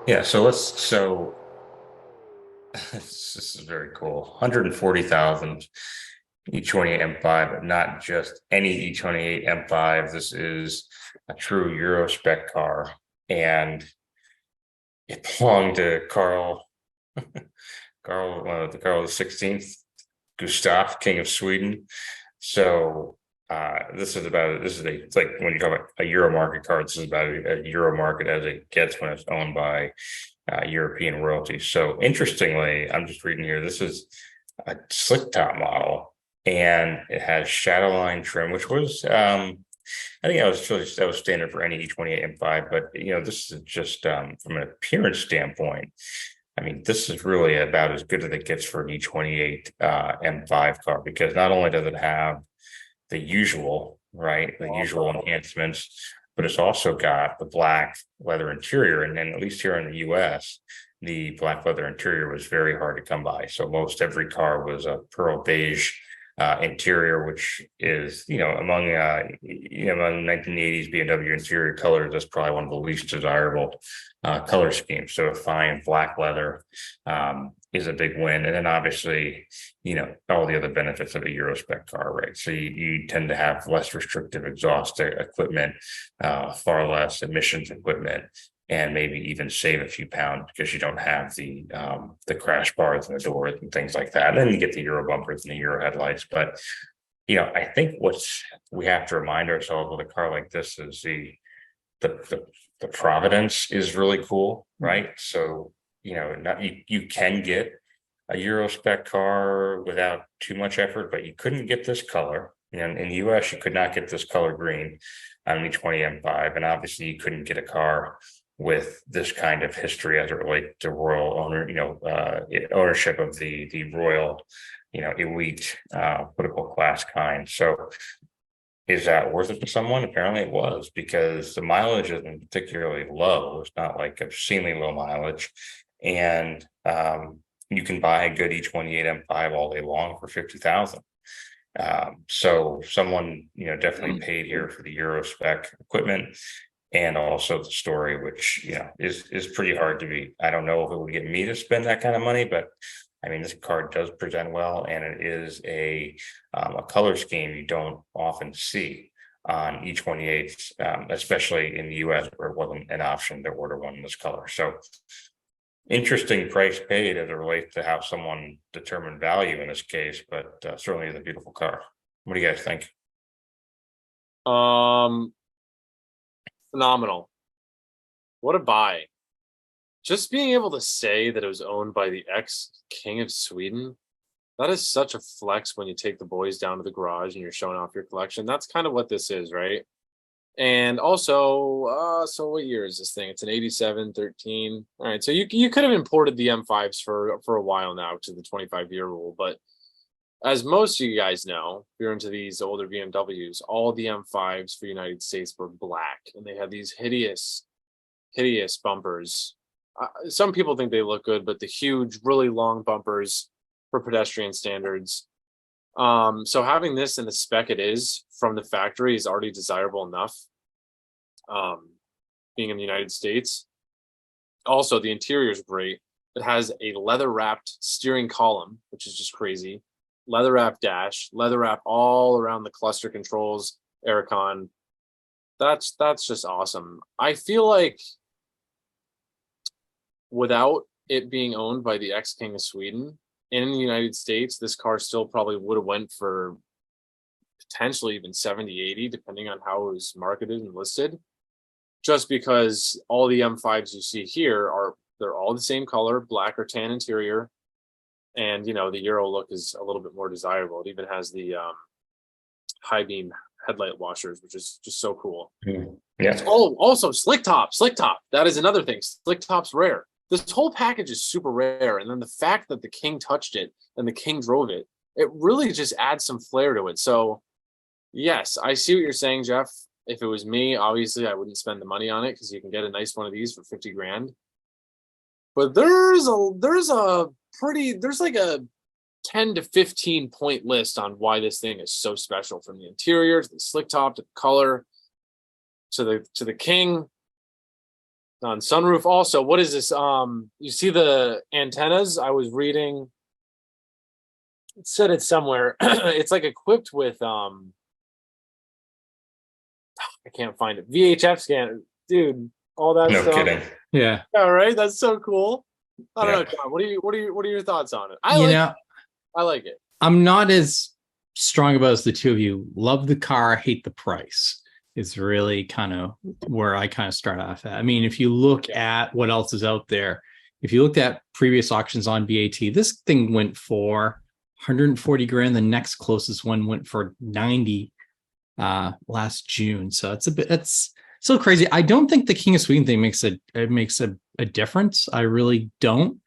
Yeah, so this is very cool. 140,000 E28 M5, but not just any E28 M5. This is a true Euro spec car, and it belonged to Carl the 16th, Gustav, King of Sweden. So this is a it's like when you talk about a Euro market car, this is about a Euro market as it gets when it's owned by European royalty. So interestingly, I'm just reading here. This is a slick top model, and it has shadow line trim, which was I think that was standard for any E28 M5. But this is just from an appearance standpoint. I mean, this is really about as good as it gets for an E28 M5 car, because not only does it have the usual, right, the usual enhancements, but it's also got the black leather interior. And then, at least here in the US, the black leather interior was very hard to come by. So most every car was a pearl beige interior, which is, among 1980s BMW interior colors, that's probably one of the least desirable color schemes. So a fine black leather is a big win. And then obviously, all the other benefits of a Euro spec car, right? So you tend to have less restrictive exhaust equipment, far less emissions equipment, and maybe even save a few pounds because you don't have the crash bars and the doors and things like that. And then you get the Euro bumpers and the Euro headlights. But I think we have to remind ourselves with a car like this is the the provenance is really cool, right? So not you can get a Euro spec car without too much effort, but you couldn't get this color. And in the US, you could not get this color green on an E20 M5. And obviously you couldn't get a car with this kind of history as it relates to royal ownership of the royal, elite political class kind. So is that worth it to someone? Apparently it was, because the mileage isn't particularly low. It's not like obscenely low mileage. And you can buy a good E28 M5 all day long for 50,000. So someone, definitely paid here for the Euro spec equipment, and also the story, which, is pretty hard to beat. I don't know if it would get me to spend that kind of money, but I mean, this card does present well, and it is a color scheme you don't often see on E28s, especially in the US, where it wasn't an option to order one in this color. So interesting price paid as it relates to how someone determined value in this case, but certainly is a beautiful car. What do you guys think? Um, Phenomenal. What a buy. Just being able to say that it was owned by the ex-king of Sweden, that is such a flex when you take the boys down to the garage and you're showing off your collection. That's kind of what this is, right? And also, so what year is this thing? It's an 87 13. All right, so you could have imported the M5s for a while now to the 25-year rule, but as most of you guys know, if you're into these older BMWs, all the M5s for United States were black, and they had these hideous bumpers. Some people think they look good, but the huge, really long bumpers for pedestrian standards. So having this in the spec it is from the factory is already desirable enough. Being in the United States, also the interior is great. It has a leather wrapped steering column, which is just crazy. Leather wrap dash, leather wrap all around the cluster controls, aircon. That's just awesome. I feel like without it being owned by the ex-king of Sweden in the United States, this car still probably would have went for potentially even 70, 80, depending on how it was marketed and listed. Just because all the M5s you see here they're all the same color, black or tan interior. And the Euro look is a little bit more desirable. It even has the high beam headlight washers, which is just so cool. Yeah. Oh, also slick top. That is another thing. Slick top's rare. This whole package is super rare. And then the fact that the king touched it and the king drove it, it really just adds some flair to it. So yes, I see what you're saying, Jeff. If it was me, obviously I wouldn't spend the money on it because you can get a nice one of these for 50 grand. But there's like a 10 to 15 point list on why this thing is so special, from the interior to the slick top to the color to the king. On sunroof also. What is this? You see the antennas? I was reading. It said it somewhere. It's like equipped with I can't find it. VHF scanner, dude. All that No stuff. kidding. Yeah. All right, that's so cool. I don't Yeah. know, John. What are your thoughts on it? I like it. I'm not as strong about as the two of you. Love the car, hate the price. Is really kind of where I kind of start off at. I mean, if you look at what else is out there, if you looked at previous auctions on BAT, this thing went for 140 grand. The next closest one went for 90 last June. So it's so crazy. I don't think the King of Sweden thing makes a difference. I really don't.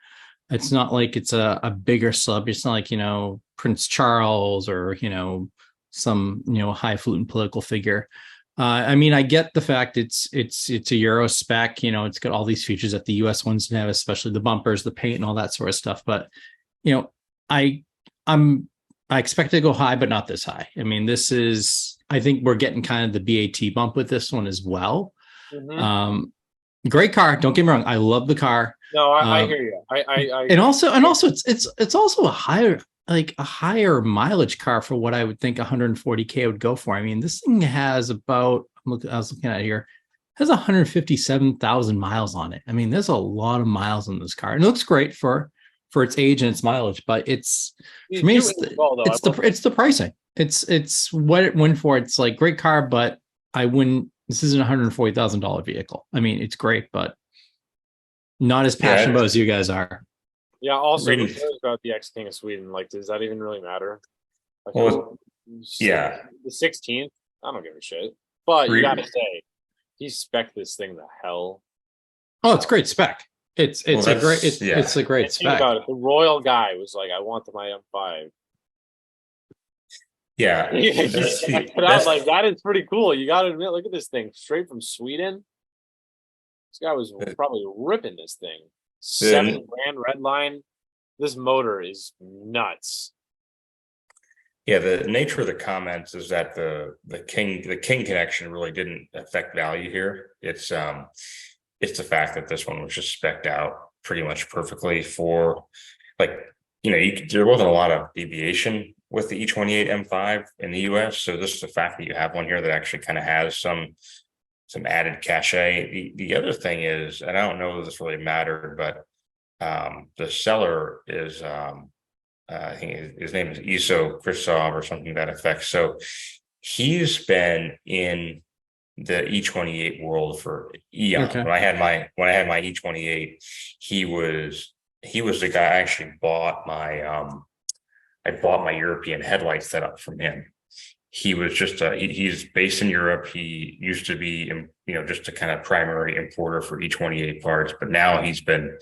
It's not like it's a bigger sub. It's not like, Prince Charles or, some, highfalutin political figure. I mean, I get the fact it's a Euro spec, it's got all these features that the US ones have, especially the bumpers, the paint and all that sort of stuff. But, I expect it to go high, but not this high. I mean, I think we're getting kind of the BAT bump with this one as well. Mm-hmm. Great car. Don't get me wrong. I love the car. No, I hear you. I and also it's also a higher mileage car for what I would think 140K would go for. I mean, this thing has about, I was looking at it here, has 157,000 miles on it. I mean, there's a lot of miles on this car. And it looks great for its age and its mileage, but it's for me, it's the pricing. It's what it went for. It's like great car, but this isn't a $140,000 vehicle. I mean, it's great, but not as passionate about as you guys are. Yeah. Also, who cares about the ex King of Sweden? Like, does that even really matter? Like, well, the 16th. I don't give a shit. But you gotta say, he spec'd this thing the hell. Oh, it's great spec. It's a great spec. Think about it. The royal guy was like, "I want my M5." Yeah, that is pretty cool. You got to admit, look at this thing straight from Sweden. This guy was probably ripping this thing. 7 grand red line. This motor is nuts. Yeah, the nature of the comments is that the king connection really didn't affect value here. It's the fact that this one was just spec'd out pretty much perfectly for, like, there wasn't a lot of deviation with the E28 M5 in the US. So this is the fact that you have one here that actually kind of has some added cachet. The other thing is, and I don't know if this really mattered, but the seller is I think his name is Iso Kristov or something to that effect. So he's been in the E28 world for eons. Okay. When I had my E28, he was the guy I actually bought my European headlight setup from him. He was just he's based in Europe. He used to be, just a kind of primary importer for E28 parts, but now he's been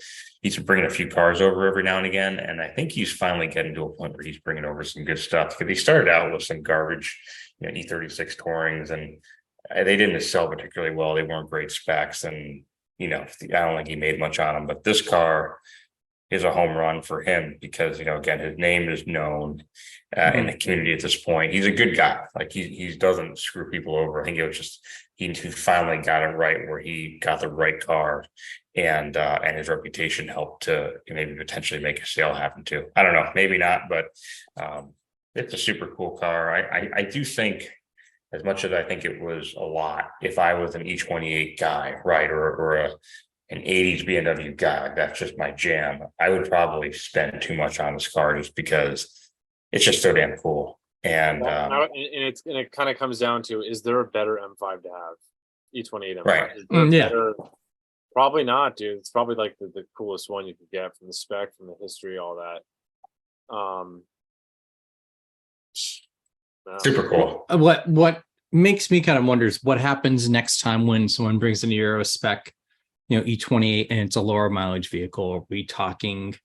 bringing a few cars over every now and again. And I think he's finally getting to a point where he's bringing over some good stuff, because he started out with some garbage, E36 Tourings, and they didn't sell particularly well. They weren't great specs, and I don't think he made much on them. But this car is a home run for him because, again, his name is known in the community at this point. He's a good guy. Like, he doesn't screw people over. I think it was just he finally got it right, where he got the right car, and his reputation helped to maybe potentially make a sale happen too. I don't know, maybe not, but it's a super cool car. I do think, as much as I think it was a lot, if I was an E28 guy, right, or an 80s BMW guy, that's just my jam, I would probably spend too much on this car just because it's just so damn cool. And it kind of comes down to, is there a better M5 to have? E28 M5. Right. Better? Probably not, dude. It's probably like the coolest one you could get from the spec, from the history, all that. Super cool. What makes me kind of wonder is what happens next time when someone brings in a Euro spec, E28, and it's a lower mileage vehicle. Are we talking,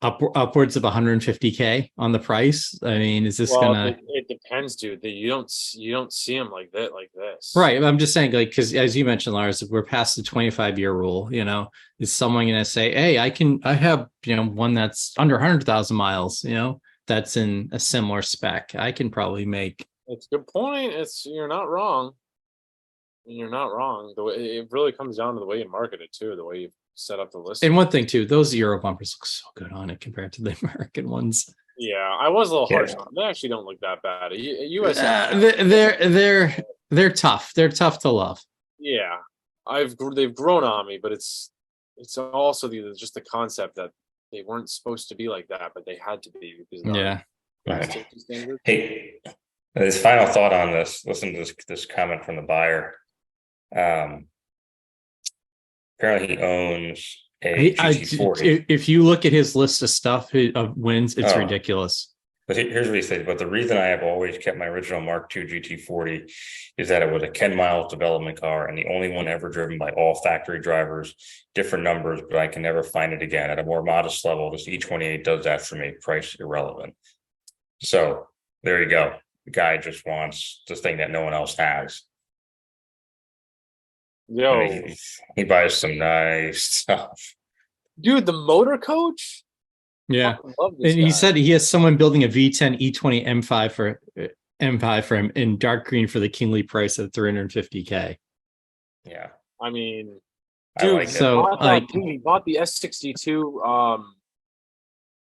upwards of 150K on the price? I mean, is this gonna? It depends, dude. You don't see them like that, like this. Right. I'm just saying, because as you mentioned, Lars, we're past the 25-year rule. Is someone gonna say, hey, I have one that's under 100,000 miles, that's in a similar spec. I can probably make. It's a good point. You're not wrong. You're not wrong. The way it really comes down to the way you market it too, the way you set up the list. And one thing too, those Euro bumpers look so good on it compared to the American ones. Yeah, I was a little harsh Yeah. on them. They actually don't look that bad. US, They're tough. They're tough to love. yeah, they've grown on me, but it's also just the concept that they weren't supposed to be like that, but they had to be because of the Yeah. Right. safety standard. Hey, his final thought on this. Listen to this comment from the buyer. Apparently he owns a GT40. If you look at his list of stuff of wins, it's Oh. ridiculous. But here's what he said. But the reason I have always kept my original Mark II GT40 is that it was a 10 miles development car and the only one ever driven by all factory drivers, different numbers, but I can never find it again. At a more modest level, this E28 does that for me, price irrelevant. So there you go. The guy just wants this thing that no one else has. Yo, And he buys some nice stuff. dude, the motor coach. Yeah. I love this And he guy. said he has someone building a V10 E20 M5 for him in dark green for the kingly price of $350K. Yeah. I mean, I dude, like it. So, he bought the S62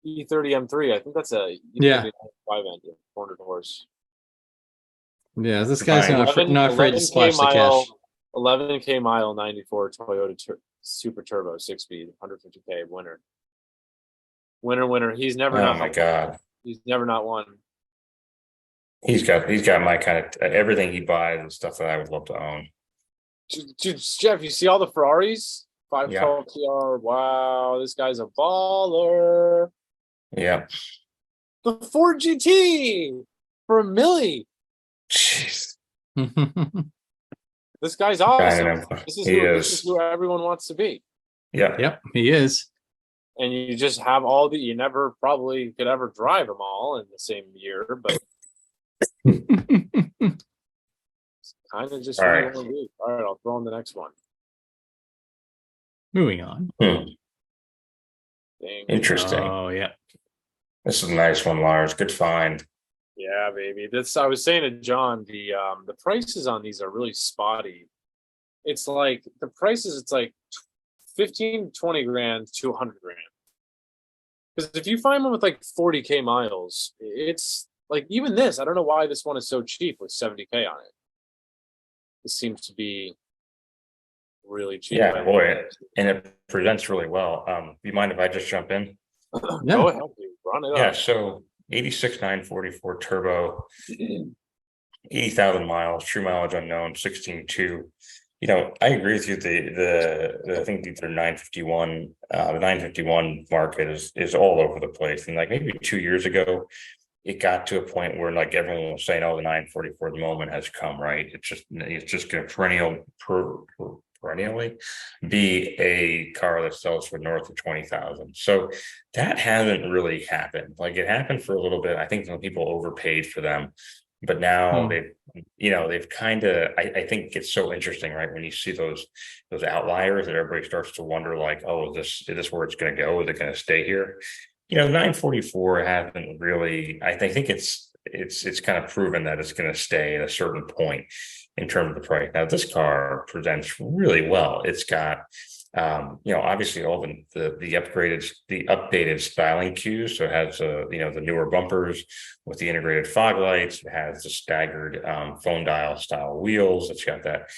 E30 M3. I think that's a Yeah. E30 M5 engine, 400 horse. Yeah, this guy's Fine. not afraid to 11K splash the cash. 11K mile 94 Toyota Super Turbo 6-speed, 150K winner. Winner. He's never Oh not my God. He's never not won. He's got my kind of everything he buys and stuff that I would love to own. Dude, Jeff, you see all the Ferraris? 512 TR. Wow, this guy's a baller. Yeah. The Ford GT for $1 million. Jeez. This guy's awesome. Dynamo. This is He who everyone wants to be. Yeah. Yep, he is. And you just have you never probably could ever drive them all in the same year, but kind of just All what right. you want to do. All right, I'll throw in the next one. Moving on. Hmm. Dang. Interesting. Oh, yeah. This is a nice one, Lars. Good find. Yeah, baby. I was saying to John, the prices on these are really spotty. It's like the prices, it's like 15, 20 grand to 100 grand. Because if you find one with like 40K miles, it's like even this, I don't know why this one is so cheap with 70K on it. This seems to be really cheap. Yeah, boy. And it presents really well. Do you mind if I just jump in? Yeah. Go ahead, dude. Run it Yeah, up. so 86,944 turbo, 80,000 miles, true mileage unknown, 16.2. You know, I agree with you. I think these are 951. The 951 market is all over the place. And like maybe 2 years ago, it got to a point where like everyone was saying, "Oh, the 944, the moment has come." Right? It's just going to perennially be a car that sells for north of 20,000. So that hasn't really happened. Like it happened for a little bit. I think some people overpaid for them. But now they've kind of, I think it's so interesting, right? When you see those outliers that everybody starts to wonder like, oh, is this where it's going to go? Is it going to stay here? You know, 944 hasn't really, I think it's kind of proven that it's going to stay at a certain point in terms of the price. Now, this car presents really well. It's got, obviously all the updated styling cues. So it has, the newer bumpers with the integrated fog lights. It has the staggered phone dial style wheels. It's got that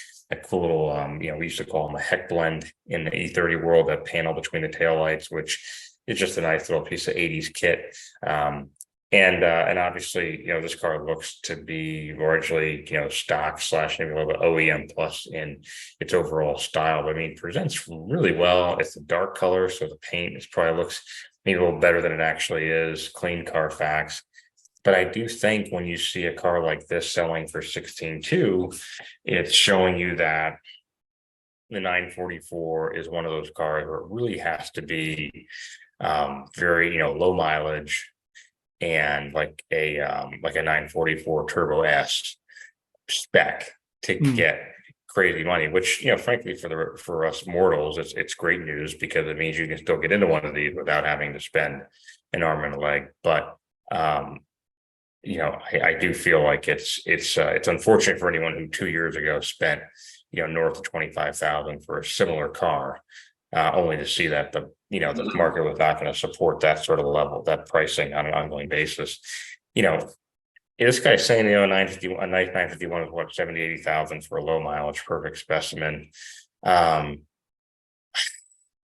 cool little, we used to call them a heck blend in the E30 world, that panel between the taillights, which is just a nice little piece of 80s kit. And obviously, this car looks to be largely, stock / maybe a little bit OEM plus in its overall style. But I mean, presents really well. It's a dark color, so the paint probably looks maybe a little better than it actually is. Clean Carfax. But I do think when you see a car like this selling for 16.2, it's showing you that the 944 is one of those cars where it really has to be very, low mileage, and like a 944 Turbo S spec to get crazy money, which frankly for us mortals, it's great news, because it means you can still get into one of these without having to spend an arm and a leg. But I do feel like it's unfortunate for anyone who 2 years ago spent north of 25,000 for a similar car, only to see that the market was not going to support that sort of level, that pricing on an ongoing basis. This guy's saying, a nice 951 is what, 70, 80,000 for a low mileage, perfect specimen.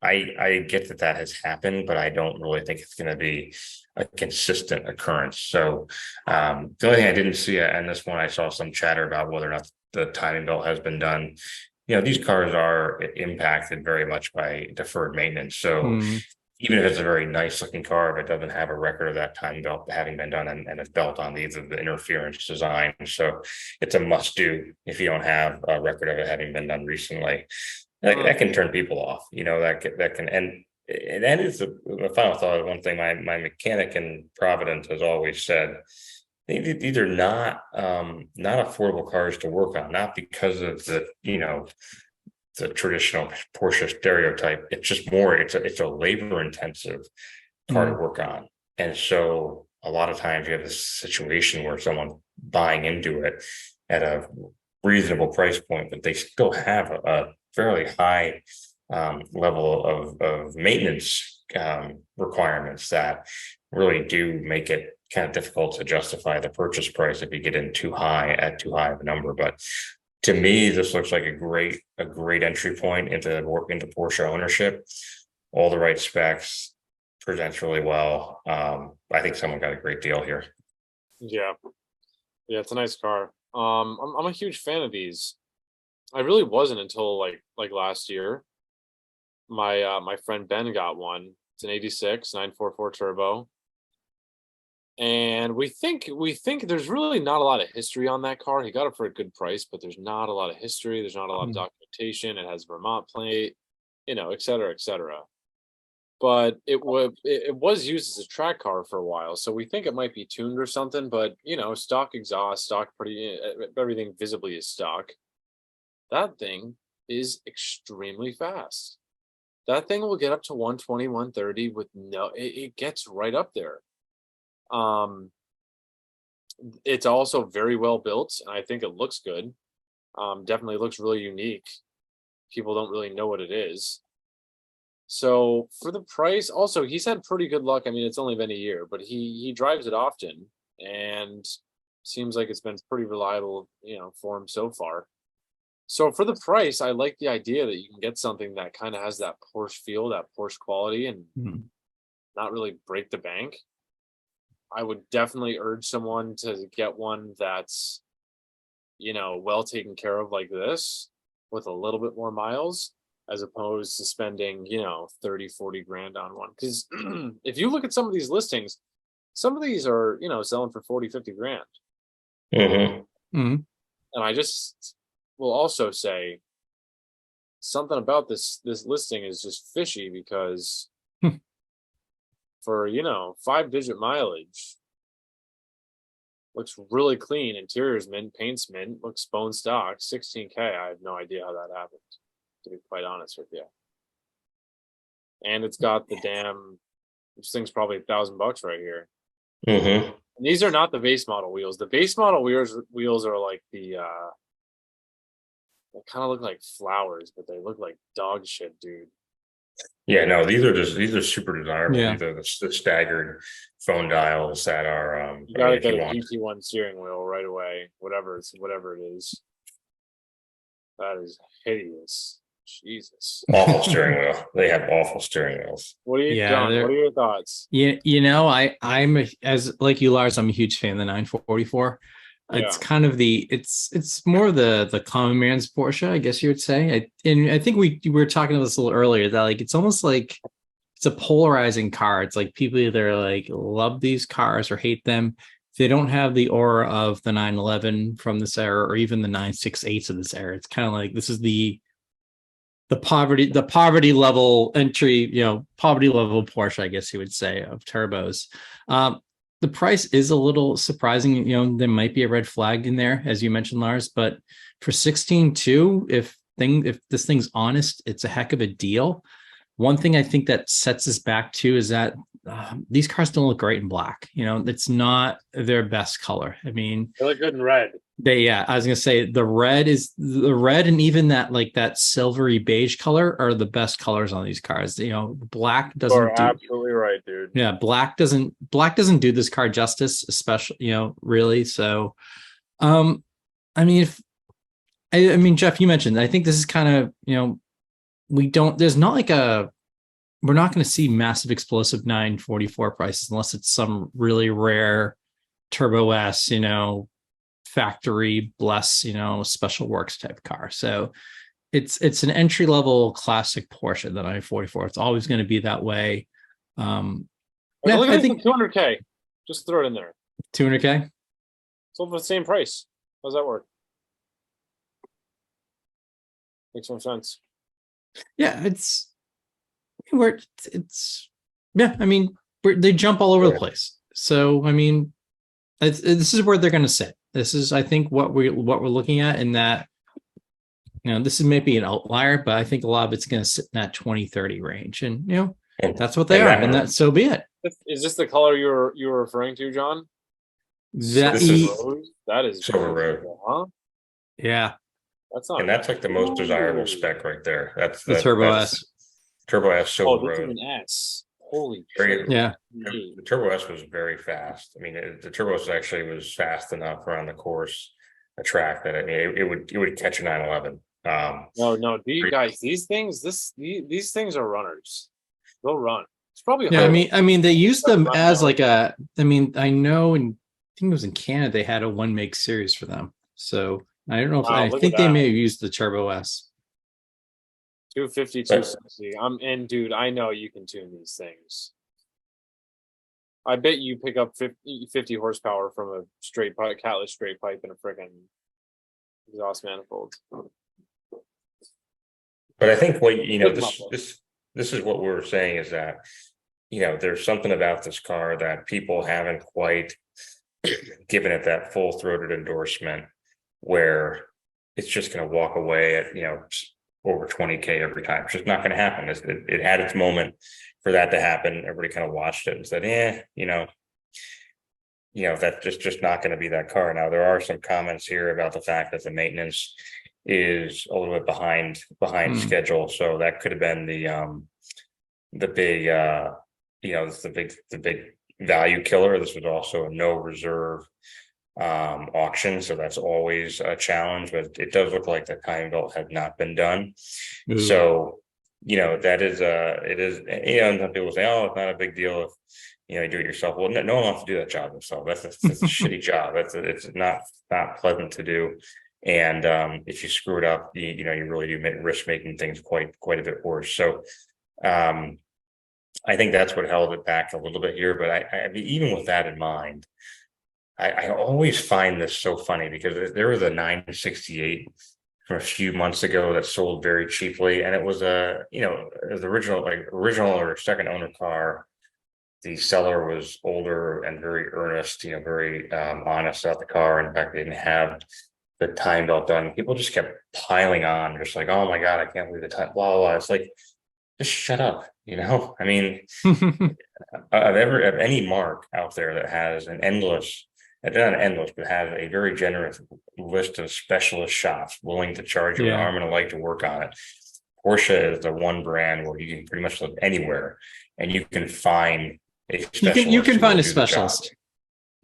I get that has happened, but I don't really think it's going to be a consistent occurrence. So the only thing I didn't see in this one, I saw some chatter about whether or not the timing belt has been done. These cars are impacted very much by deferred maintenance. So even if it's a very nice looking car, if it doesn't have a record of that timing belt having been done and a belt on the interference design. So it's a must do if you don't have a record of it having been done recently. That can turn people off, that can, and that is the final thought. One thing my mechanic in Providence has always said, these are not affordable cars to work on, not because of the traditional Porsche stereotype. It's just more, it's a labor intensive car to work on. And so a lot of times you have this situation where someone buying into it at a reasonable price point, but they still have a fairly high level of maintenance requirements that really do make it kind of difficult to justify the purchase price if you get in too high of a number. But to me, this looks like a great entry point into Porsche ownership. All the right specs, presents really well. I think someone got a great deal here. Yeah, it's a nice car. I'm a huge fan of these. I really wasn't until like last year. My friend Ben got one. It's an 86 944 turbo. And we think there's really not a lot of history on that car. He got it for a good price, but there's not a lot of history. There's not a lot of documentation. It has Vermont plate, et cetera, et cetera. But it was used as a track car for a while, so we think it might be tuned or something. But stock exhaust, stock everything visibly is stock. That thing is extremely fast. That thing will get up to 120, 130 with it gets right up there. It's also very well built, and I think it looks good. Definitely looks really unique. People don't really know what it is. So for the price, also he's had pretty good luck. I mean, it's only been a year, but he drives it often and seems like it's been pretty reliable, for him so far. So for the price, I like the idea that you can get something that kind of has that Porsche feel, that Porsche quality, and not really break the bank. I would definitely urge someone to get one that's, well taken care of like this with a little bit more miles, as opposed to spending, 30, 40 grand on one. Because if you look at some of these listings, some of these are, selling for 40, 50 grand. And I just will also say something about this listing is just fishy, because for 5-digit mileage, looks really clean, interior's mint, paint's mint, looks bone stock, 16K. I have no idea how that happened, to be quite honest with you. And it's got the this thing's probably $1,000 right here. And these are not the base model wheels. The base model wheels are like they kind of look like flowers, but they look like dog shit, dude. Yeah, no, these are super desirable. Yeah. These are the staggered phone dials that are you gotta get a GT1 steering wheel right away, whatever it is. That is hideous. Jesus. Awful steering wheel. They have awful steering wheels. What are your thoughts? Yeah, I'm as like you, Lars, I'm a huge fan of the 944. It's kind of it's more the common man's Porsche, I guess you would say. I think we were talking about this a little earlier, that it's almost like it's a polarizing car. It's like people either love these cars or hate them. They don't have the aura of the 911 from this era, or even the 968s of this era. It's kind of like this is the poverty level entry, poverty level Porsche, I guess you would say, of turbos. The price is a little surprising. There might be a red flag in there, as you mentioned, Lars, but for 16.2, if this thing's honest, it's a heck of a deal. One thing I think that sets us back too is that these cars don't look great in black. You know, it's not their best color. I mean, They look good in red. I was gonna say the red, and even that like that silvery beige color are the best colors on these cars. You know, black doesn't You're absolutely right, dude. yeah, black doesn't do this car justice, especially, you know, really. So I mean, if I mean, Jeff, you mentioned, I think this is kind of, you know, there's not like we're not going to see massive explosive 944 prices unless it's some really rare Turbo S, you know, factory bless, you know, special works type car. So it's an entry level classic Porsche, the 944. It's always going to be that way. Yeah, look at I think 200K. Just throw it in there. 200K. It's all for the same price. How does that work? Makes no sense. Yeah, yeah. I mean, they jump all over the place. So I mean, this is where they're going to sit. This is, I think, what we're looking at in that. You know, this is maybe an outlier, but I think a lot of it's going to sit in that 2030 range, and you know, that's what they are, and that so be it. Is this the color you were referring to, John? That is Silver Road, huh? Yeah, that's not. And that's like the most desirable spec right there. That's the Turbo S. Turbo S Silver Road. Road. An S. Holy shit. Yeah. The Turbo S was very fast. I mean, the Turbo S actually was fast enough around the course, a track that, I mean, it would catch a 911. No, these things are runners. They'll run. It's probably yeah. I mean, they used them as like I know, and I think it was in Canada they had a one make series for them. So I don't know if I think they may have used the Turbo S. 250, 260. I'm in, dude. I know you can tune these things. I bet you pick up 50 horsepower from a straight pipe, catless straight pipe, and a freaking exhaust manifold. But I think what, you know, this is what we're saying is that, you know, there's something about this car that people haven't quite given it that full-throated endorsement, where it's just going to walk away at, you know, over 20K every time. It's just not going to happen. It had its moment for that to happen. Everybody kind of watched it and said, you know, that's just not going to be that car. Now, there are some comments here about the fact that the maintenance is a little bit behind schedule. So that could have been the big, you know, the big value killer. This was also a no reserve auction, so that's always a challenge, but it does look like the time belt had not been done. So, you know, that is it is, you know, some people say, oh, it's not a big deal if, you know, you do it yourself. Well, no one wants to do that job themselves. That's a shitty job. It's not pleasant to do. And if you screw it up, you know, you really do risk making things quite a bit worse. So I think that's what held it back a little bit here. But I mean, even with that in mind, I always find this so funny, because there was a 968 from a few months ago that sold very cheaply, and it was you know, it was original or second owner car. The seller was older and very earnest, you know, very honest about the car. In fact, they didn't have the time belt done. People just kept piling on, just like, oh my God, I can't believe the time, blah, blah, blah. It's like, just shut up, you know? I mean, of any mark out there that has an endless, not endless, but has a very generous list of specialist shops willing to charge you an arm and a leg to work on it, Porsche is the one brand where you can pretty much live anywhere and you can find a specialist. You can find a specialist.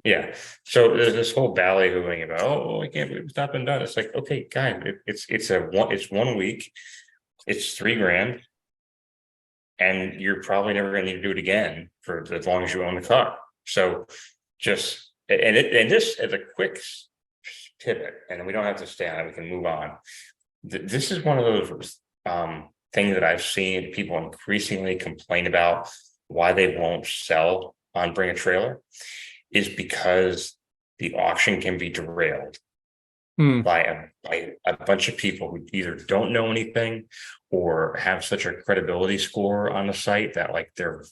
Yeah. So there's this whole ballyhooing about, oh, I can't believe it's not been done. It's like, okay, guys, it's 1 week, it's $3,000, and you're probably never going to need to do it again for as long as you own the car. So just, and this as a quick pivot, and we don't have to stay on it, we can move on. This is one of those things that I've seen people increasingly complain about why they won't sell on Bring a Trailer, is because the auction can be derailed by a bunch of people who either don't know anything or have such a credibility score on the site that like their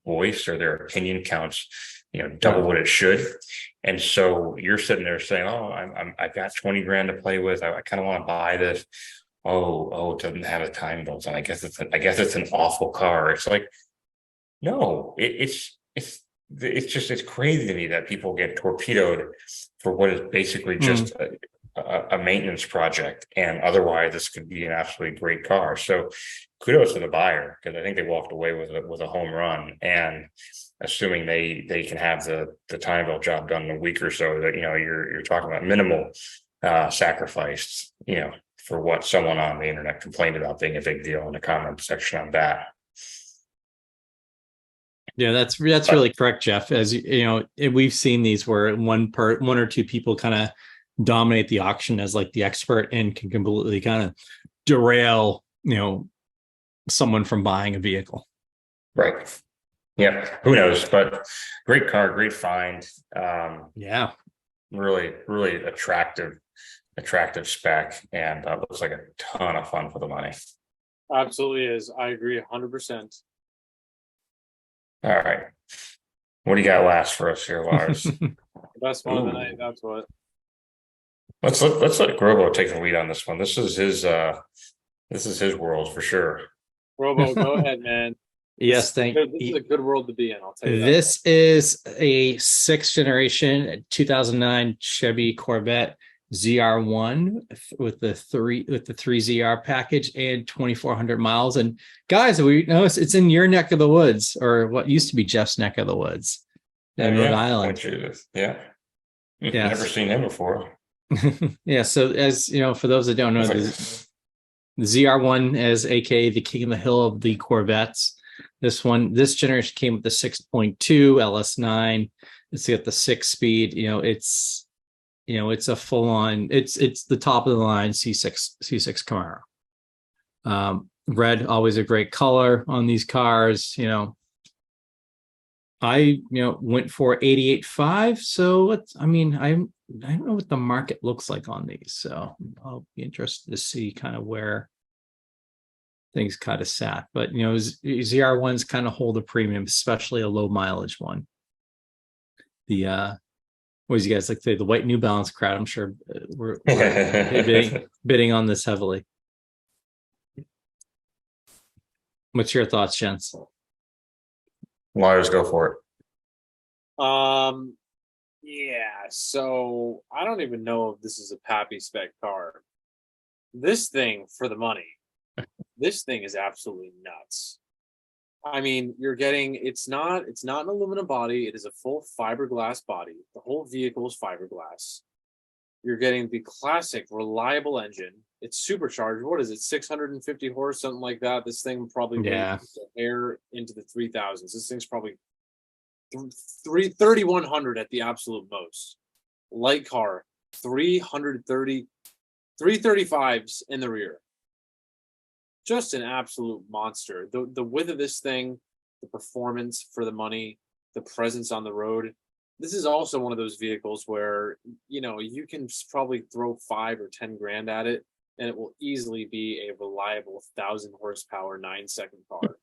voice or their opinion counts, you know, double what it should. And so you're sitting there saying, oh, I've got $20,000 to play with. I kind of want to buy this. Oh, it doesn't have a time belt on. I guess it's an awful car. It's like, No, it's crazy to me that people get torpedoed for what is basically just a maintenance project, and otherwise this could be an absolutely great car. So kudos to the buyer, because I think they walked away with a home run. And assuming they can have the time belt job done in a week or so, that you're talking about minimal sacrifice, for what someone on the internet complained about being a big deal in the comment section on that. Yeah, that's really correct, Jeff. As you know, we've seen these where one or two people kind of dominate the auction as like the expert and can completely kind of derail, someone from buying a vehicle. Right. Yeah. Who knows? But great car, great find. Yeah. Really, really attractive spec, and looks like a ton of fun for the money. Absolutely is. I agree 100%. All right. What do you got last for us here, Lars? Best one of the night, that's what. Let's let Grobo take the lead on this one. This is his world for sure. Robo, go ahead, man. Yes, This is a good world to be in, I'll tell you that. This is a 6th generation 2009 Chevy Corvette ZR1 with the 3ZR package and 2,400 miles. And guys, we notice it's in your neck of the woods, or what used to be Jeff's neck of the woods in Rhode Island. Yeah. Yeah. Never seen him before. Yeah. So as you know, for those that don't know, the ZR1 is aka the king of the hill of the Corvettes. This generation came with the 6.2 LS9. It's got the 6-speed. It's a full-on. It's the top of the line C6 Camaro. Red, always a great color on these cars. I went for 88.5. So I don't know what the market looks like on these. So I'll be interested to see kind of where things kind of sat. But ZR1s kind of hold a premium, especially a low mileage one. What do you guys like to say? The white New Balance crowd, I'm sure we're bidding on this heavily. What's your thoughts, gents? Lars, go for it. Yeah, so I don't even know if this is a Pappy spec car. This thing, for the money, this thing is absolutely nuts. I mean, you're getting, it's not an aluminum body. It is a full fiberglass body. The whole vehicle is fiberglass. You're getting the classic reliable engine. It's supercharged. What is it? 650 horse, something like that. This thing probably air into the 3000s. This thing's probably 3,100 at the absolute most. Light car, 335s in the rear. Just an absolute monster. The width of this thing, the performance for the money, the presence on the road. This is also one of those vehicles where, you can probably throw 5 or 10 grand at it, and it will easily be a reliable 1,000 horsepower, 9-second car.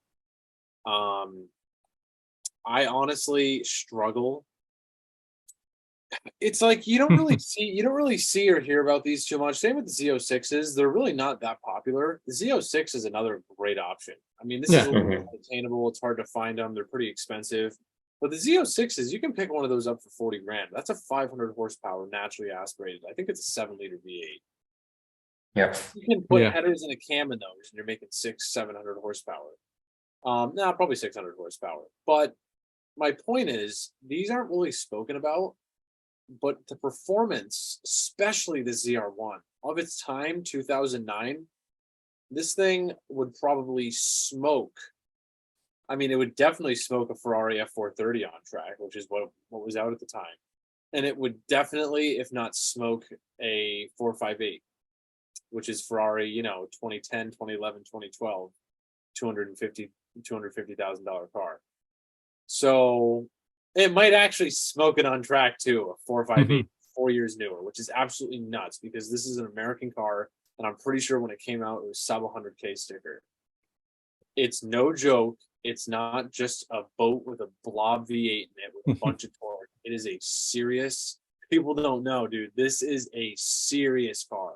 I honestly struggle. It's like you don't really see or hear about these too much. Same with the Z06s. They're really not that popular. The Z06 is another great option. I mean, this is a little bit attainable. It's hard to find them. They're pretty expensive. But the Z06s, you can pick one of those up for 40 grand. That's a 500 horsepower naturally aspirated. I think it's a 7-liter V8. Yeah. You can put headers and a cam in those, and you're making 600-700 horsepower. Probably 600 horsepower. But my point is, these aren't really spoken about. But the performance, especially the ZR1 of its time, 2009, this thing would probably smoke. I mean, it would definitely smoke a Ferrari F430 on track, which is what was out at the time. And it would definitely, if not smoke, a 458, which is Ferrari, 2010, 2011, 2012, $250,000 car. So it might actually smoke it on track too, a 458, 4 years newer, which is absolutely nuts because this is an American car, and I'm pretty sure when it came out, it was sub 100K sticker. It's no joke. It's not just a boat with a blob V8 in it with a bunch of torque. It is a serious, people don't know, dude. This is a serious car.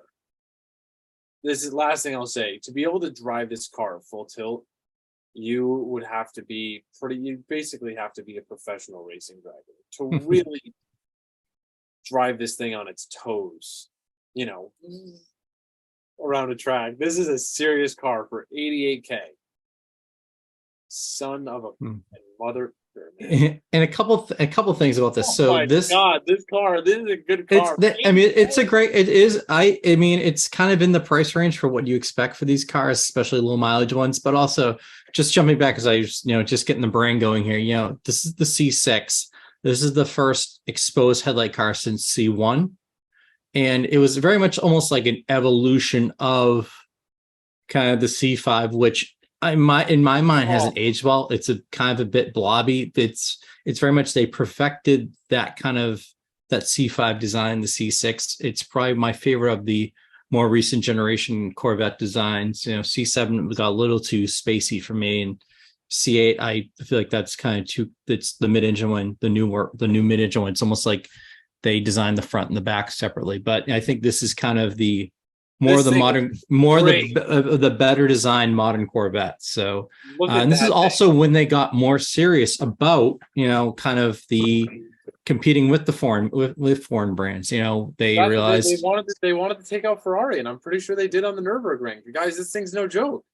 This is the last thing I'll say. To be able to drive this car full tilt, you would have to be you basically have to be a professional racing driver to really drive this thing on its toes, you know, around a track. This is a serious car for 88K. Son of a mother. And a couple things about this. So my God, this is a good car. I mean, it's a great. It is. I mean, it's kind of in the price range for what you expect for these cars, especially low mileage ones. But also, just jumping back, as I just getting the brain going here. You know, this is the C6. This is the first exposed headlight car since C1, and it was very much almost like an evolution of kind of the C5, which in my mind hasn't aged well. It's a kind of a bit blobby. It's very much they perfected that kind of that C5 design, the C6. It's probably my favorite of the more recent generation Corvette designs. You know, C7 got a little too spacey for me, and C8 I feel like that's kind of too. It's the mid-engine one, the new mid-engine one. It's almost like they designed the front and the back separately. But I think this is kind of the more of the modern, more the better designed modern Corvette. So, and this is also when they got more serious about, kind of the competing with the foreign brands. They realized they wanted to take out Ferrari, and I'm pretty sure they did on the Nürburgring. Guys, this thing's no joke.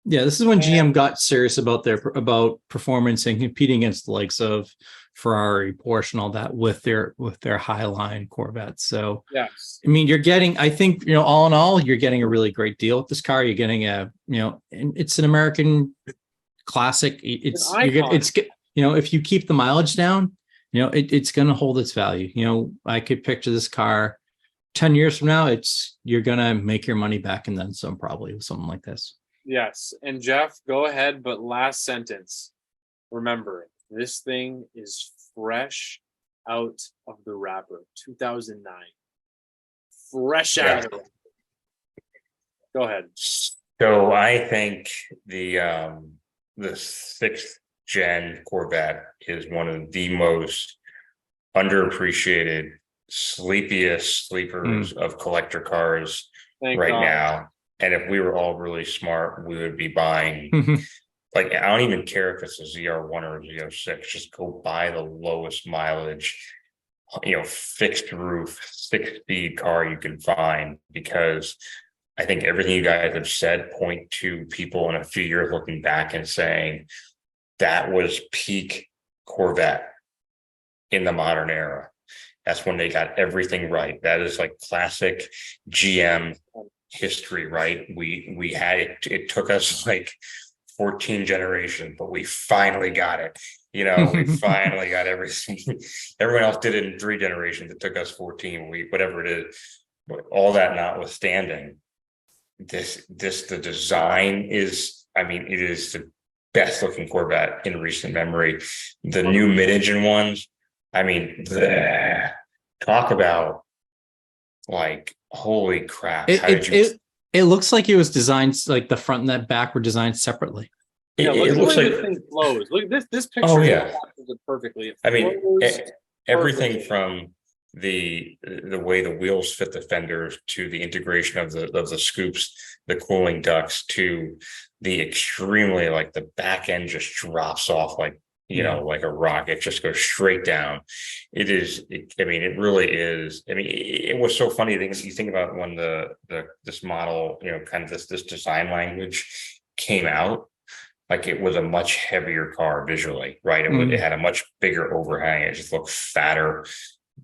Yeah, this is when GM got serious about about performance and competing against the likes of Ferrari, Porsche, and all that with their high line Corvettes. So, yes, I mean, I think all in all, you're getting a really great deal with this car. You're getting it's an American classic. It's if you keep the mileage down, it's going to hold its value. I could picture this car 10 years from now. You're going to make your money back and then some, probably with something like this. Yes. And Jeff, go ahead. But last sentence, remember, this thing is fresh out of the wrapper, 2009. Fresh out of the wrapper. Go ahead. So I think the sixth gen Corvette is one of the most underappreciated, sleepers of collector cars now. And if we were all really smart, we would be buying, like, I don't even care if it's a ZR1 or a Z06, just go buy the lowest mileage, fixed roof, 6-speed car you can find, because I think everything you guys have said point to people in a few years looking back and saying that was peak Corvette in the modern era. That's when they got everything right. That is like classic GM history, right? We had it took us like 14 generations, but we finally got it. We finally got everything. Everyone else did it in 3 generations. It took us 14. Whatever it is, but all that notwithstanding, the design is, it is the best looking Corvette in recent memory. The new mid-engine ones, talk about, like, holy crap. It looks like it was designed, like the front and that back were designed separately. It looks like this thing flows. Look at this picture. Oh yeah, it perfectly. Everything from the way the wheels fit the fenders, to the integration of the scoops, the cooling ducts, to the extremely, like, the back end just drops off like like a rock. It just goes straight down. It really is. It was so funny. You think about when this model, kind of this design language came out, like, it was a much heavier car visually, right? It had a much bigger overhang. It just looked fatter.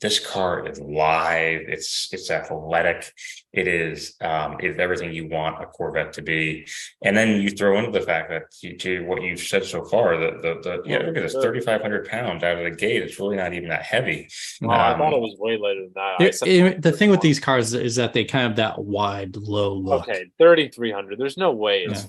This car is live. It's athletic. It is everything you want a Corvette to be. And then you throw into the fact that, to what you've said so far, look at this, 3,500 pounds out of the gate. It's really not even that heavy. I thought it was way later than that. The thing with these cars is that they kind of that wide, low look. Okay, 3,300. There's no way it's.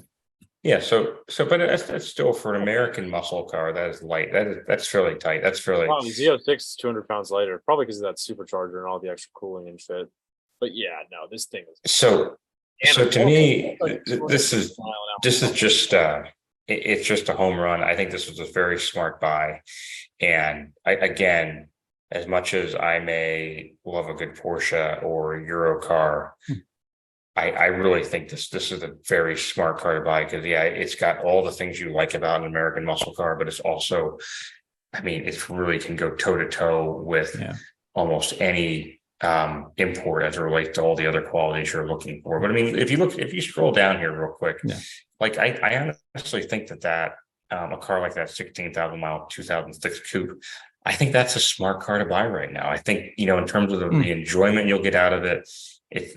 Yeah, but that's still, for an American muscle car, that is light. That's fairly tight. That's fairly. Z06 is 200 pounds lighter, probably because of that supercharger and all the extra cooling and shit. But yeah, no, this thing is. So to me, this is just it's just a home run. I think this was a very smart buy, and again, as much as I may love a good Porsche or Euro car, I really think this is a very smart car to buy because yeah, it's got all the things you like about an American muscle car, but it's also, I mean, it really can go toe to toe with almost any import as it relates to all the other qualities you're looking for. But I mean, if you scroll down here real quick, like I honestly think that a car like that 16,000 mile 2006 coupe, I think that's a smart car to buy right now. I think, you know, in terms of the enjoyment you'll get out of it, it's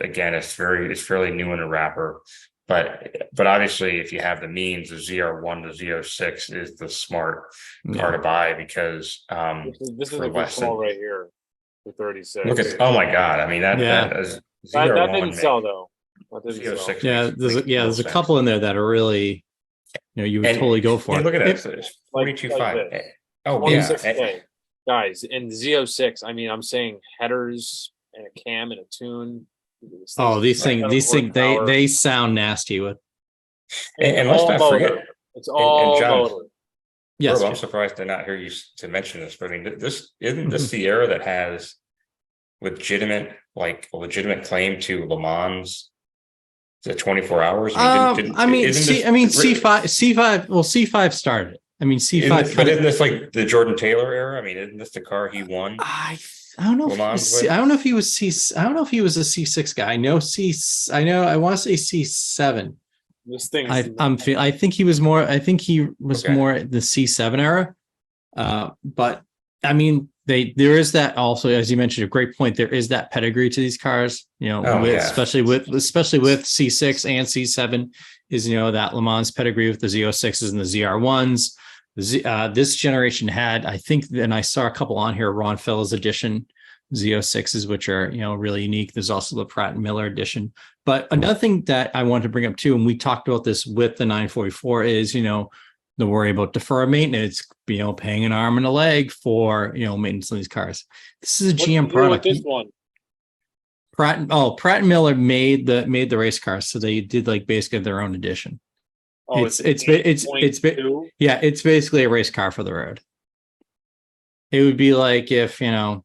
fairly new in the wrapper. But obviously, if you have the means, the ZR1 to Z06 is the smart car to buy because this is a good call right here for 36. Look at, oh my God! I mean that is that didn't sell though. There's a couple in there that are really, you know, you would totally go for. Look at that, it's 42.5. Oh yeah, guys, in the Z06, I mean, I'm saying headers and a cam and a tune. Oh, these things, they sound nasty with. And let's not forget, it's all John, yes, I'm surprised to not hear you to mention this, but I mean, this isn't this the era that has legitimate claim to Le Mans. The 24 hours. C5. Well, C5 started. I mean, C5. But isn't this like the Jordan Taylor era? I mean, isn't this the car he won? I don't know. I don't know if he was I don't know if he was a C6 guy. I want to say C7. This thing. I think he was more. I think he was more the C7 era. But I mean, there is that also, as you mentioned, a great point. There is that pedigree to these cars, you know, especially with C6 and C7 is, you know, that Le Mans pedigree with the Z06s and the ZR1s. This generation had, I think, and I saw a couple on here, Ron Fellows edition Z06s, which are, you know, really unique. There's also the Pratt and Miller edition. But another thing that I wanted to bring up too, and we talked about this with the 944, is, you know, the worry about deferred maintenance, you know, paying an arm and a leg for, you know, maintenance on these cars. This is a GM product. This one, Pratt and Miller made the race cars, so they did like basically their own edition. Oh, it's basically a race car for the road. It would be like if, you know,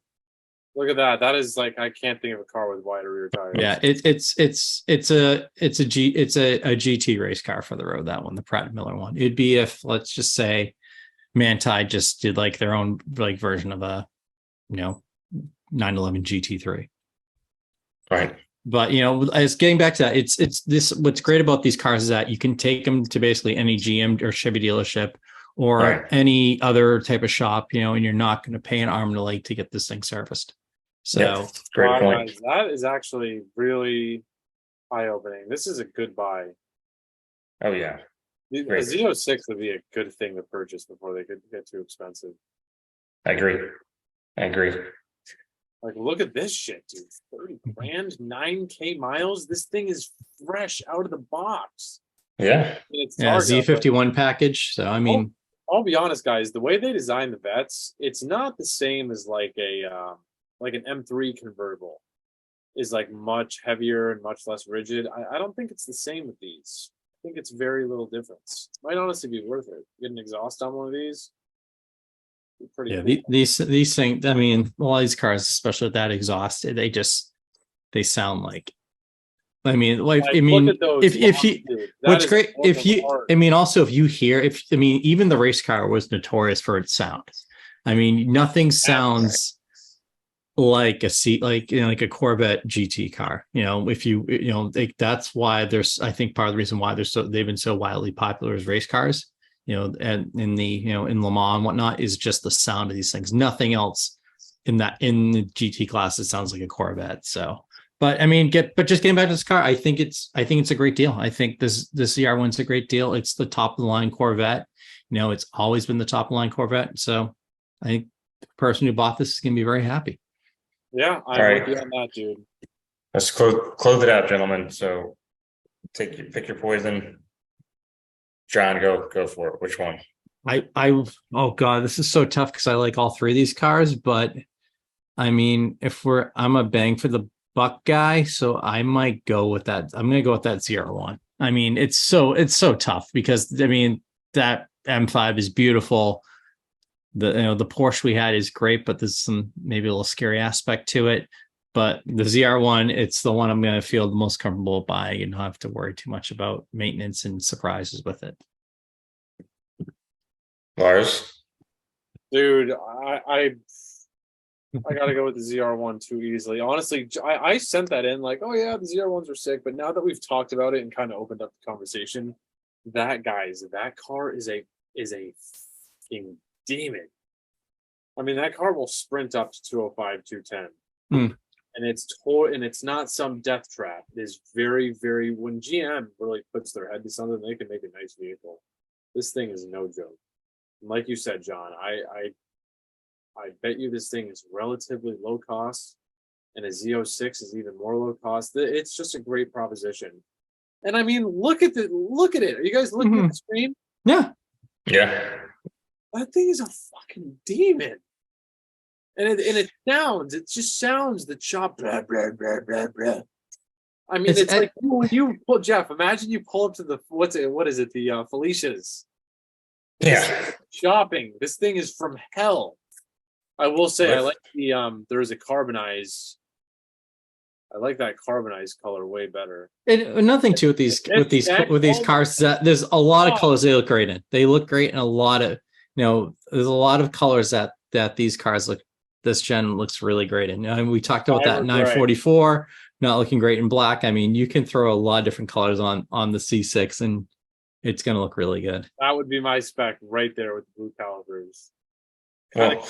look at that. That is like, I can't think of a car with wider rear tires. Yeah, it's a GT race car for the road. That one, the Pratt and Miller one. It'd be if, let's just say, Manti just did like their own like version of a, you know, 911 GT3. Right. But, you know, as getting back to that, it's this. What's great about these cars is that you can take them to basically any GM or Chevy dealership or any other type of shop, you know, and you're not going to pay an arm and a leg to get this thing serviced. So great point. That is actually really eye-opening. This is a good buy. Oh yeah. The Z06 would be a good thing to purchase before they could get too expensive. I agree. Like, look at this shit, dude. 30 grand, 9K miles. This thing is fresh out of the box. Yeah. Z51 package. So, I mean, I'll be honest, guys. The way they design the Vets, it's not the same as like an M3 convertible. Is like much heavier and much less rigid. I don't think it's the same with these. I think it's very little difference. It might honestly be worth it. Get an exhaust on one of these. Pretty cool. These things, I mean, a lot of these cars, especially with that exhaust, they sound like, I mean, like, I mean, if you, what's great, if you, I mean, also if you hear, even the race car was notorious for its sound. I mean, nothing sounds like like a Corvette GT car, you know, if you know, that's why I think part of the reason why they've been so wildly popular as race cars. You know, and in Le Mans and whatnot is just the sound of these things. Nothing else in the GT class, it sounds like a Corvette. So, but I mean, just getting back to this car, I think it's a great deal. I think this ZR1's a great deal. It's the top of the line Corvette. You know, it's always been the top of the line Corvette. So I think the person who bought this is going to be very happy. Yeah, I'm with you on that, dude. Let's close it out, gentlemen. So pick your poison. John, go for it. Which one? Oh God, this is so tough because I like all three of these cars, but I mean, I'm a bang for the buck guy, so I might go with that. I'm gonna go with that ZR1. I mean, it's so tough because I mean that M5 is beautiful. The Porsche we had is great, but there's some maybe a little scary aspect to it. But the ZR1, it's the one I'm going to feel the most comfortable buying and not have to worry too much about maintenance and surprises with it. Lars? Dude, I gotta go with the ZR1 too easily. Honestly, I sent that in like, oh yeah, the ZR1s are sick. But now that we've talked about it and kind of opened up the conversation, that car is a fucking demon. I mean, that car will sprint up to 205, 210. And it's not some death trap. It is very, very, when GM really puts their head to something, they can make a nice vehicle. This thing is no joke. And like you said, John, I bet you this thing is relatively low cost, and a Z06 is even more low cost. It's just a great proposition. And I mean, look at it. Are you guys looking at the screen? Yeah. Yeah. That thing is a fucking demon. And it just sounds the chop, blah, blah, blah, blah, blah. I mean, it's like when you pull, Jeff, imagine you pull up to the, what is it? The Felicia's. Yeah. Shopping. This thing is from hell. I will say, I like there's a carbonized. I like that carbonized color way better. And nothing too with these cars. That there's a lot of colors they look great in. They look great in a lot of, there's a lot of colors that these cars look. This gen looks really great in. I mean, we talked about that 944 not looking great in black. I mean, you can throw a lot of different colors on the C6 and it's going to look really good. That would be my spec right there with the blue calipers. Well,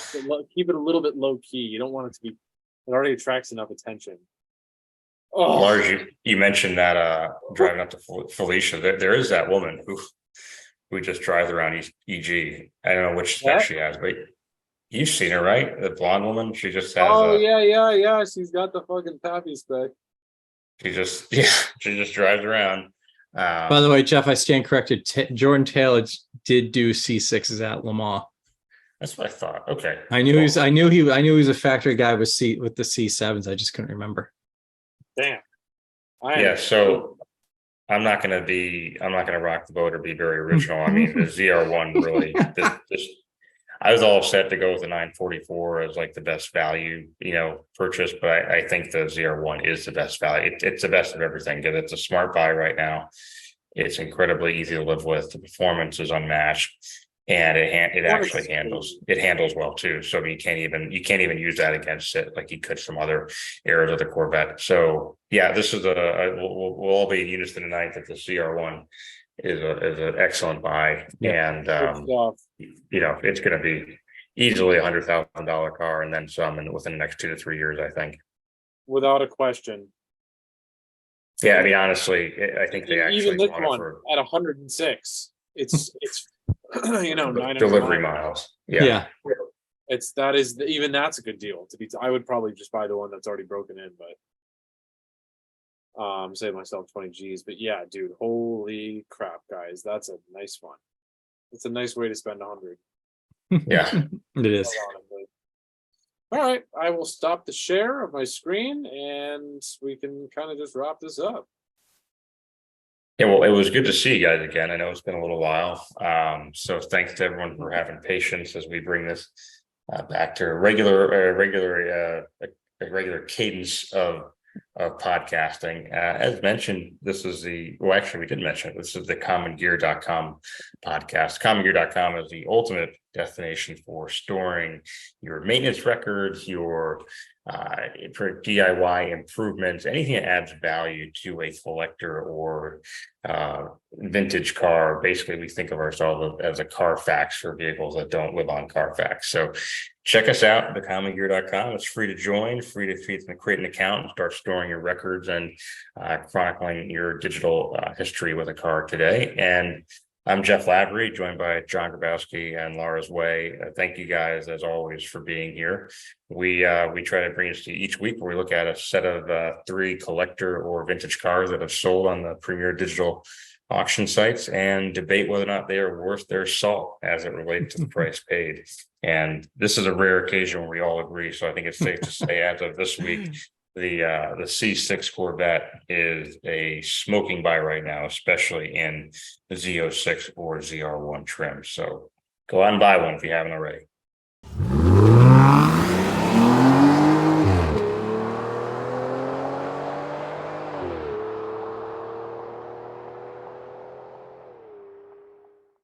Keep it a little bit low key. You don't want it to be. It already attracts enough attention. Oh, Lars, you mentioned that driving up to Felicia. There is that woman who just drives around EG. I don't know which spec she has, but you've seen her, right? The blonde woman. She just has. Oh yeah. She's got the fucking Pappy spec. She just drives around. By the way, Jeff, I stand corrected. Jordan Taylor did do C6s at Le Mans. That's what I thought. Okay. I knew he was a factory guy with the C7s. I just couldn't remember. Damn. So I'm not gonna rock the boat or be very original. I mean, the ZR1 really. I was all set to go with the 944 as like the best value, purchase, but I think the ZR1 is the best value. It's the best of everything. It's a smart buy right now. It's incredibly easy to live with. The performance is unmatched, and it actually handles well too. So you can't even use that against it like you could some other eras of the Corvette. So yeah, this is we'll all be in unison tonight that the ZR1 is an excellent buy, and it's going to be easily $100,000 car and then some, within the next 2 to 3 years, I think, without a question. Yeah, I mean, honestly, I think they actually even this one at 106. It's delivery miles. Yeah. That's a good deal. I would probably just buy the one that's already broken in, but. Save myself 20 G's, but yeah, dude, holy crap, guys, that's a nice one. It's a nice way to spend 100. Yeah, it is. All right, I will stop the share of my screen and we can kind of just wrap this up. Yeah, well, it was good to see you guys again. I know it's been a little while. So thanks to everyone for having patience as we bring this back to a regular cadence of podcasting. As mentioned, this is we didn't mention it. This is the commongear.com podcast. Commongear.com is the ultimate destination for storing your maintenance records, your for DIY improvements, anything that adds value to a collector or vintage car. Basically, we think of ourselves as a Carfax for vehicles that don't live on Carfax. So check us out at thecommongear.com. It's free to join, free to create an account and start storing your records and chronicling your digital history with a car today. And I'm Jeff Lavery, joined by John Grabowski and Lars Way. Thank you guys, as always, for being here. We try to bring this to you each week where we look at a set of 3 collector or vintage cars that have sold on the premier digital auction sites and debate whether or not they are worth their salt as it relates to the price paid. And this is a rare occasion where we all agree. So I think it's safe to say, as of this week, the C6 Corvette is a smoking buy right now, especially in the Z06 or ZR1 trim. So go out and buy one if you haven't already.